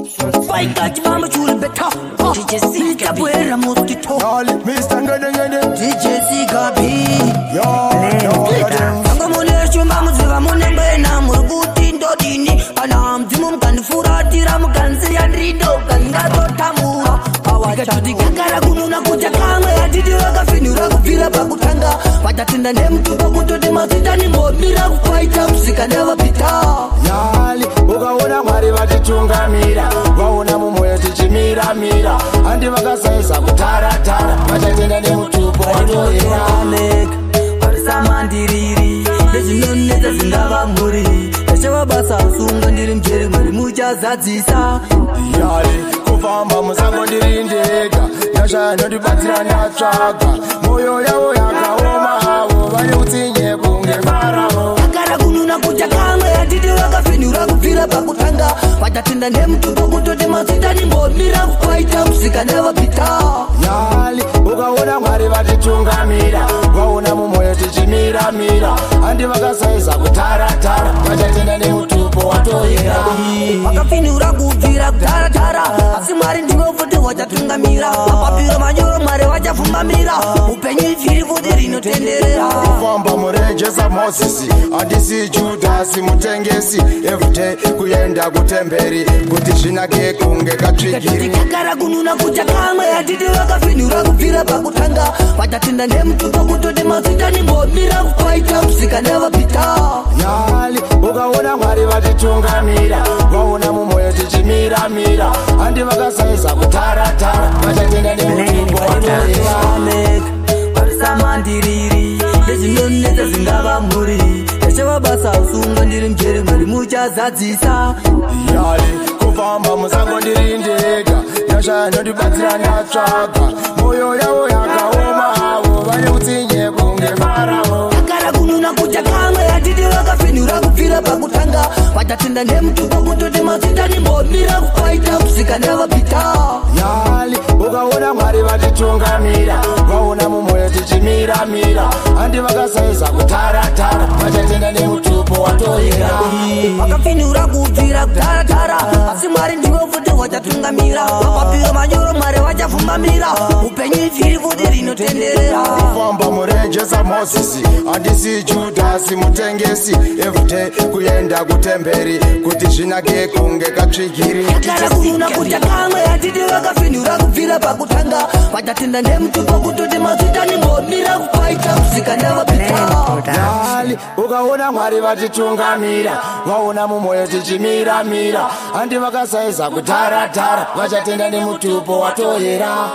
Fight that mama chul beta. DJ Sika Buera mosquito. Mr. Ngende DJ Sika B. Yo, Sanga mole chumba muziva munembe na muruguti ndodini. Ana mzimu mkanifura tira mkansi ya ndrido kangato tamura. Awachati kakara kununa kucha kamwe atiti wakafinura kufira pakutanga. Watatinda nemtupa kutoti mazitani mbodira kufaita msika never pita. Yali, ukaona mwari vatitungamira vaona mumoyo tichimira mira andi vakasaisa kutara vachatenda nemutupo watoera varisamandiriri ndezvinonetsa zvingava muri ndachava basa usunga ndiri mjeri mwari muchazadzisa yali kufamba musango ndiri ndega nyasha nondibatsira ndatsvaga moyo yavo yakaoma avo vane utsinye kunge faravo akara kununa kucha kamwe atiti vakafenhura kubvira pakutanga vatatinda nemutupo kutoti mazitani mbomira kufaita musika nevapita yali ukaona mwari vatitungamira vaona mumoyo tichimira andi vakasaiza kutara vachatenda nemutupo watoera vakafenhura kubvira kutara asi mwari ndivo futi vachatungamira mapapiro manyoro mwari vachafumamira upenyu zviri futi rinotenderera kufamba murejesa mozisi handisi judhasi mutengesi everyday kuenda kutemberi kuti zvinake kunge katsvigiri kakara kununa kucha kamwe atiti vakafenhura kubvira pakutanga vatatinda nemutupo kutoti mazitani mbomira kufaita musika nevapita yali ukaona mwari vatitungamira vaona mumoyo tichimira handi vakasaiza kutara vachatenda nemutupo watoera varisamandiriri ndezvinonetsa zvingava muri ndachava basa usunga ndiri mjeri mwari muchazadzisa yali kufamba musango ndiri ndega nyasha nondibatsira ndatsvaga moyo yavo yakaoma avo vane utsinye kunge faravo akara kununa kucha kamwe atiti vakafenhura kubvira pakutanga vatatinda nemutupo kutoti mazitani mbomira kufaita musika nevapita yali ukaona mwari vatitungamira vaona mumoyo tichimira handi vakasaiza kutara vachatenda nemutupo watoera vakafenhura kubvira kutara asi mwari ndivo futi vachatungamira mapapiro manyoro mwari vachafumamira upenyu zviri futi rinotenderera kufamba murejesa mozisi handisi judhasi mutengesi everyday kuenda kutemberi kuti zvinake kunge katsvigiri akara kununa kucha kamwe atiti vakafenhura kubvira pakutanga vatatinda nemutupo kutoti mazitani mbomira kufaita musika nevapita yali ukaona mwari vatitungamira vaona mumoyo tichimira handi vakasaiza kutara vachatenda nemutupo watoera